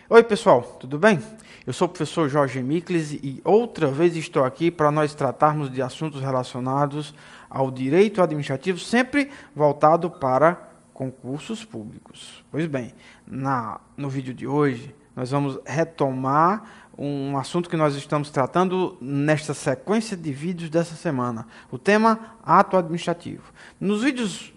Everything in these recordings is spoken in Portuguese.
Oi pessoal, tudo bem? Eu sou o professor Jorge Mikles e outra vez estou aqui para nós tratarmos de assuntos relacionados ao direito administrativo, sempre voltado para concursos públicos. Pois bem, no vídeo de hoje nós vamos retomar um assunto que nós estamos tratando nesta sequência de vídeos dessa semana, o tema ato administrativo. Nos vídeos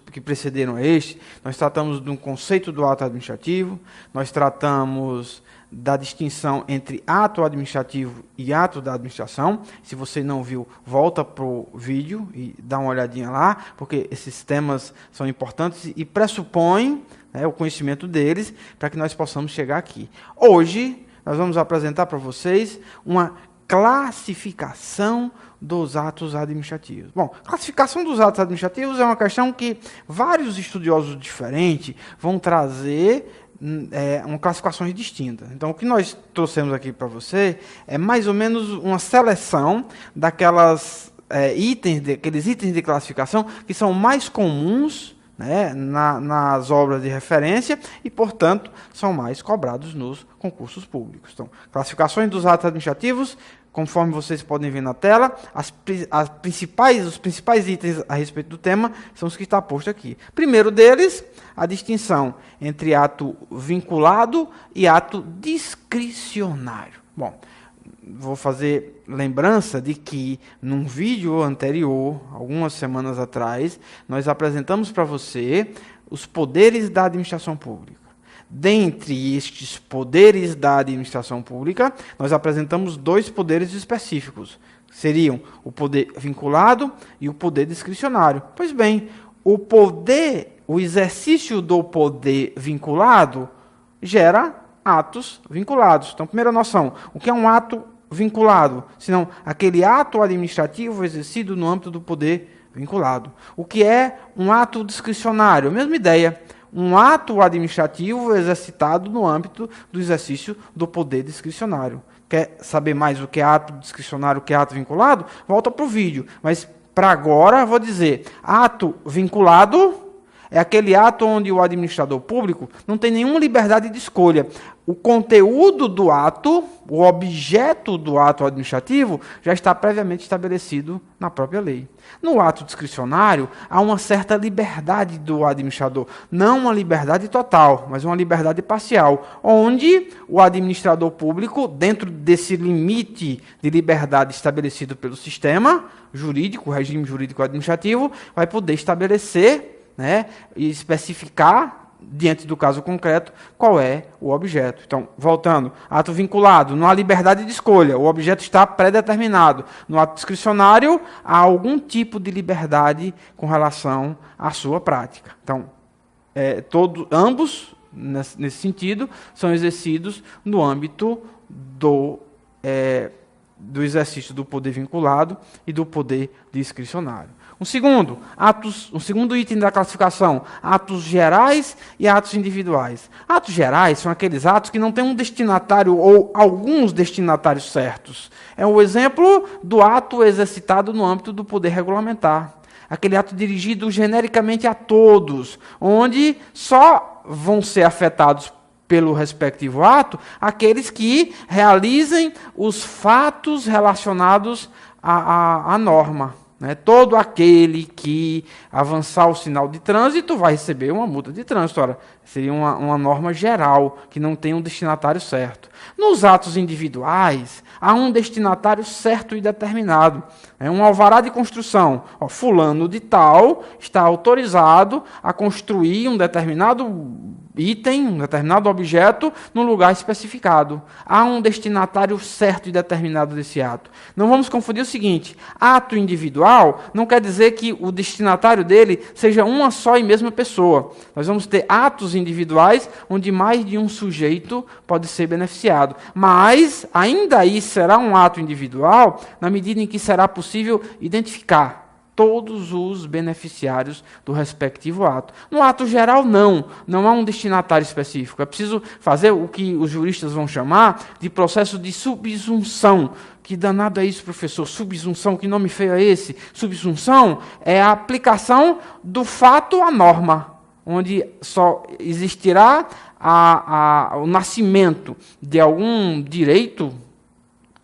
que precederam a este, nós tratamos de um conceito do ato administrativo, nós tratamos da distinção entre ato administrativo e ato da administração. Se você não viu, volta para o vídeo e dá uma olhadinha lá, porque esses temas são importantes e pressupõem o conhecimento deles para que nós possamos chegar aqui. Hoje, nós vamos apresentar para vocês uma classificação dos atos administrativos. Bom, classificação dos atos administrativos é uma questão que vários estudiosos diferentes vão trazer classificações distintas. Então, o que nós trouxemos aqui para você é mais ou menos uma seleção daqueles itens de classificação que são mais comuns nas obras de referência e, portanto, são mais cobrados nos concursos públicos. Então, classificações dos atos administrativos, conforme vocês podem ver na tela, os principais itens a respeito do tema são os que está posto aqui. Primeiro deles, a distinção entre ato vinculado e ato discricionário. Bom, vou fazer lembrança de que, num vídeo anterior, algumas semanas atrás, nós apresentamos para você os poderes da administração pública. Dentre estes poderes da administração pública, nós apresentamos dois poderes específicos. Seriam o poder vinculado e o poder discricionário. Pois bem, o exercício do poder vinculado gera atos vinculados. Então, primeira noção, o que é um ato vinculado? Senão, aquele ato administrativo exercido no âmbito do poder vinculado. O que é um ato discricionário? Mesma ideia. Um ato administrativo exercitado no âmbito do exercício do poder discricionário. Quer saber mais o que é ato discricionário, o que é ato vinculado? Volta para o vídeo. Mas, para agora, vou dizer, ato vinculado é aquele ato onde o administrador público não tem nenhuma liberdade de escolha. O conteúdo do ato, o objeto do ato administrativo, já está previamente estabelecido na própria lei. No ato discricionário, há uma certa liberdade do administrador. Não uma liberdade total, mas uma liberdade parcial, onde o administrador público, dentro desse limite de liberdade estabelecido pelo sistema jurídico, o regime jurídico administrativo, vai poder estabelecer e especificar, diante do caso concreto, qual é o objeto. Então, voltando, ato vinculado, não há liberdade de escolha, o objeto está pré-determinado. No ato discricionário, há algum tipo de liberdade com relação à sua prática. Então, ambos, nesse sentido, são exercidos no âmbito do exercício do poder vinculado e do poder discricionário. Um segundo item da classificação, atos gerais e atos individuais. Atos gerais são aqueles atos que não têm um destinatário ou alguns destinatários certos. É o exemplo do ato exercitado no âmbito do poder regulamentar. Aquele ato dirigido genericamente a todos, onde só vão ser afetados pelo respectivo ato aqueles que realizem os fatos relacionados à norma. Todo aquele que avançar o sinal de trânsito vai receber uma multa de trânsito. Ora, seria uma norma geral, que não tem um destinatário certo. Nos atos individuais, há um destinatário certo e determinado. Um alvará de construção. Fulano de tal está autorizado a construir um determinado item, um determinado objeto, num lugar especificado. Há um destinatário certo e determinado desse ato. Não vamos confundir o seguinte, ato individual não quer dizer que o destinatário dele seja uma só e mesma pessoa. Nós vamos ter atos individuais onde mais de um sujeito pode ser beneficiado. Mas, ainda aí, será um ato individual na medida em que será possível identificar todos os beneficiários do respectivo ato. No ato geral, não há um destinatário específico. É preciso fazer o que os juristas vão chamar de processo de subsunção. Que danado é isso, professor? Subsunção, que nome feio é esse? Subsunção é a aplicação do fato à norma. onde só existirá o nascimento de algum direito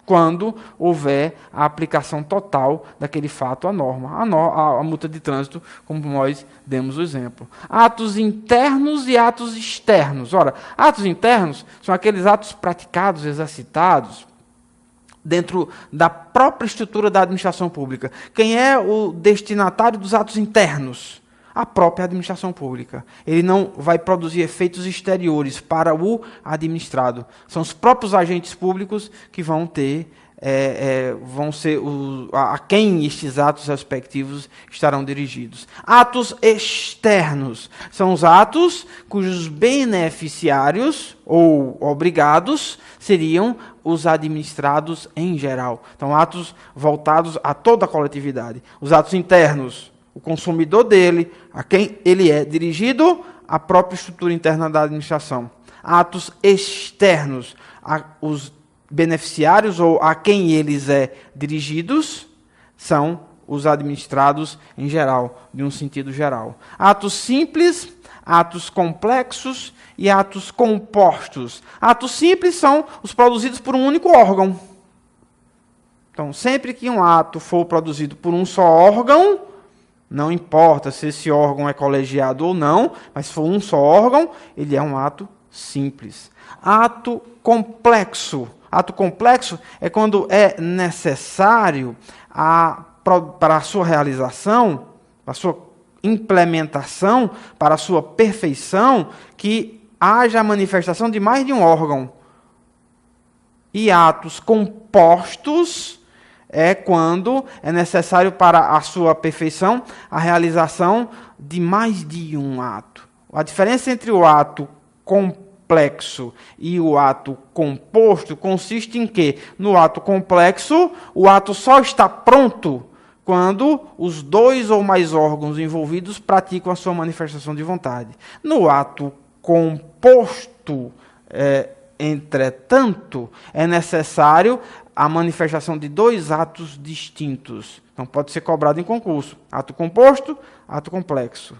quando houver a aplicação total daquele fato à norma, a multa de trânsito, como nós demos o exemplo. Atos internos e atos externos. Ora, atos internos são aqueles atos praticados, exercitados, dentro da própria estrutura da administração pública. Quem é o destinatário dos atos internos? A própria administração pública. Ele não vai produzir efeitos exteriores para o administrado. São os próprios agentes públicos que vão ter, vão ser a quem estes atos respectivos estarão dirigidos. Atos externos são os atos cujos beneficiários ou obrigados seriam os administrados em geral. Então, atos voltados a toda a coletividade. Os atos internos, o consumidor dele, a quem ele é dirigido, a própria estrutura interna da administração. Atos externos, os beneficiários ou a quem eles é dirigidos, são os administrados em geral, de um sentido geral. Atos simples, atos complexos e atos compostos. Atos simples são os produzidos por um único órgão. Então, sempre que um ato for produzido por um só órgão, não importa se esse órgão é colegiado ou não, mas se for um só órgão, ele é um ato simples. Ato complexo. Ato complexo é quando é necessário para a sua realização, para a sua implementação, para a sua perfeição, que haja a manifestação de mais de um órgão. E atos compostos é quando é necessário para a sua perfeição a realização de mais de um ato. A diferença entre o ato complexo e o ato composto consiste em que, no ato complexo, o ato só está pronto quando os dois ou mais órgãos envolvidos praticam a sua manifestação de vontade. No ato composto, entretanto, é necessário a manifestação de dois atos distintos. Então, pode ser cobrado em concurso. Ato composto, ato complexo.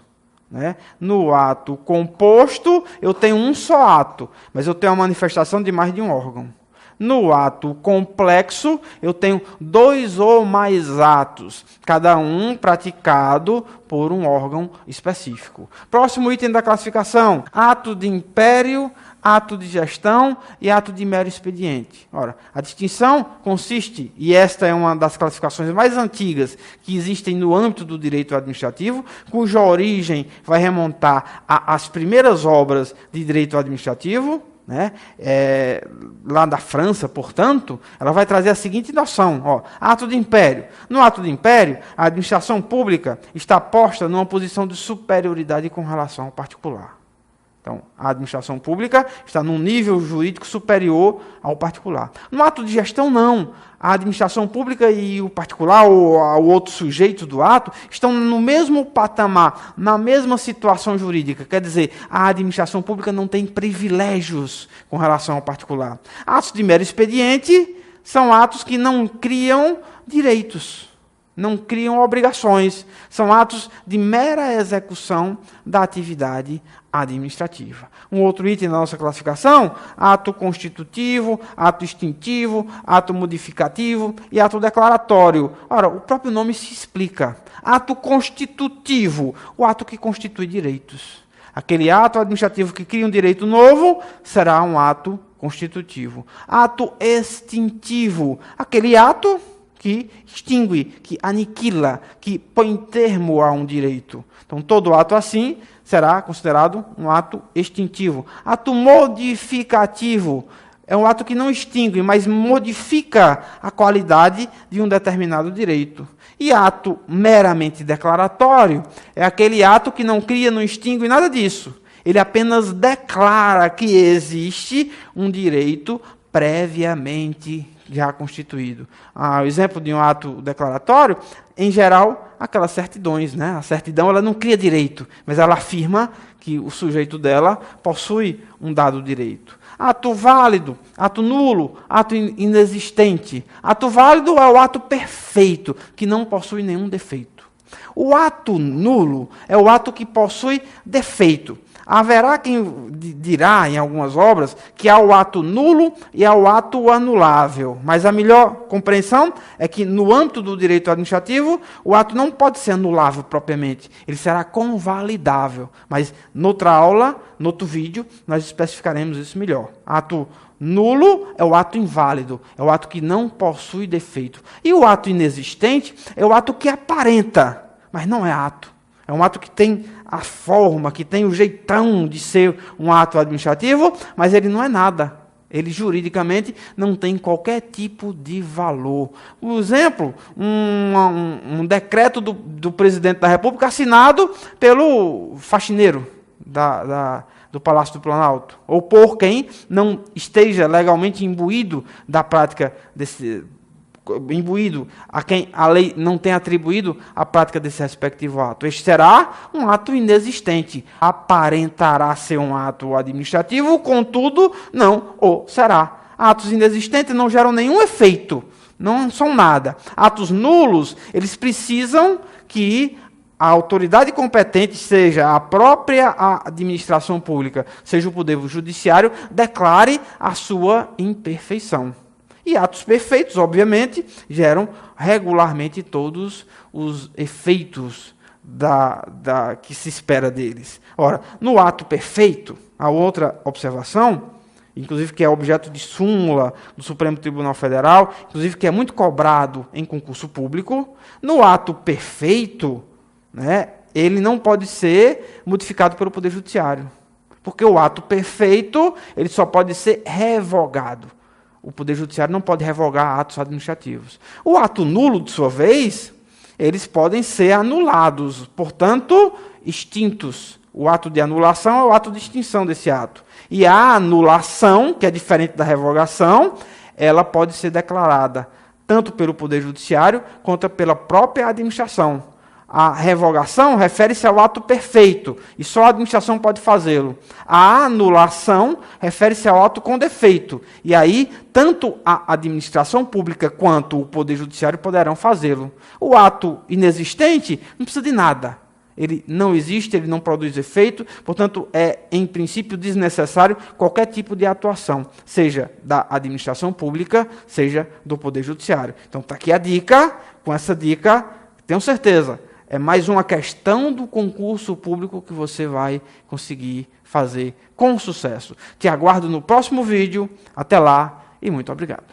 Né? No ato composto, eu tenho um só ato, mas eu tenho a manifestação de mais de um órgão. No ato complexo, eu tenho dois ou mais atos, cada um praticado por um órgão específico. Próximo item da classificação: ato de império, ato de gestão e ato de mero expediente. Ora, a distinção consiste, e esta é uma das classificações mais antigas que existem no âmbito do direito administrativo, cuja origem vai remontar às primeiras obras de direito administrativo, né? Lá da França, portanto, ela vai trazer a seguinte noção: ato de império. No ato de império, a administração pública está posta numa posição de superioridade com relação ao particular. Então, a administração pública está num nível jurídico superior ao particular. No ato de gestão, não. A administração pública e o particular, ou o outro sujeito do ato, estão no mesmo patamar, na mesma situação jurídica. Quer dizer, a administração pública não tem privilégios com relação ao particular. Atos de mero expediente são atos que não criam direitos, não criam obrigações. São atos de mera execução da atividade administrativa. Um outro item da nossa classificação: ato constitutivo, ato extintivo, ato modificativo e ato declaratório. Ora, o próprio nome se explica. Ato constitutivo, o ato que constitui direitos. Aquele ato administrativo que cria um direito novo será um ato constitutivo. Ato extintivo, aquele ato que extingue, que aniquila, que põe termo a um direito. Então, todo ato assim será considerado um ato extintivo. Ato modificativo é um ato que não extingue, mas modifica a qualidade de um determinado direito. E ato meramente declaratório é aquele ato que não cria, não extingue nada disso. Ele apenas declara que existe um direito previamente já constituído. O exemplo de um ato declaratório, em geral, aquelas certidões, né? A certidão, ela não cria direito, mas ela afirma que o sujeito dela possui um dado direito. Ato válido, ato nulo, ato inexistente. Ato válido é o ato perfeito, que não possui nenhum defeito. O ato nulo é o ato que possui defeito. Haverá quem dirá em algumas obras que há o ato nulo e há o ato anulável. Mas a melhor compreensão é que no âmbito do direito administrativo, o ato não pode ser anulável propriamente. Ele será convalidável. Mas noutra aula, noutro vídeo, nós especificaremos isso melhor. Ato nulo é o ato inválido, é o ato que não possui defeito. E o ato inexistente é o ato que aparenta, mas não é ato. É um ato que tem a forma, que tem o jeitão de ser um ato administrativo, mas ele não é nada. Ele, juridicamente, não tem qualquer tipo de valor. Por exemplo, um decreto do presidente da República assinado pelo faxineiro do Palácio do Planalto, ou por quem não esteja legalmente imbuído da prática imbuído a quem a lei não tem atribuído a prática desse respectivo ato. Este será um ato inexistente. Aparentará ser um ato administrativo, contudo, não o será. Atos inexistentes não geram nenhum efeito, não são nada. Atos nulos, eles precisam que a autoridade competente, seja a própria administração pública, seja o poder judiciário, declare a sua imperfeição. E atos perfeitos, obviamente, geram regularmente todos os efeitos que se espera deles. Ora, no ato perfeito, a outra observação, inclusive que é objeto de súmula do Supremo Tribunal Federal, inclusive que é muito cobrado em concurso público, no ato perfeito, né, ele não pode ser modificado pelo Poder Judiciário. Porque o ato perfeito, ele só pode ser revogado. O Poder Judiciário não pode revogar atos administrativos. O ato nulo, de sua vez, eles podem ser anulados, portanto, extintos. O ato de anulação é o ato de extinção desse ato. E a anulação, que é diferente da revogação, ela pode ser declarada tanto pelo Poder Judiciário quanto pela própria administração. A revogação refere-se ao ato perfeito, e só a administração pode fazê-lo. A anulação refere-se ao ato com defeito, e aí tanto a administração pública quanto o Poder Judiciário poderão fazê-lo. O ato inexistente não precisa de nada. Ele não existe, ele não produz efeito, portanto, é, em princípio, desnecessário qualquer tipo de atuação, seja da administração pública, seja do Poder Judiciário. Então, está aqui a dica. Com essa dica, tenho certeza, é mais uma questão do concurso público que você vai conseguir fazer com sucesso. Te aguardo no próximo vídeo. Até lá e muito obrigado.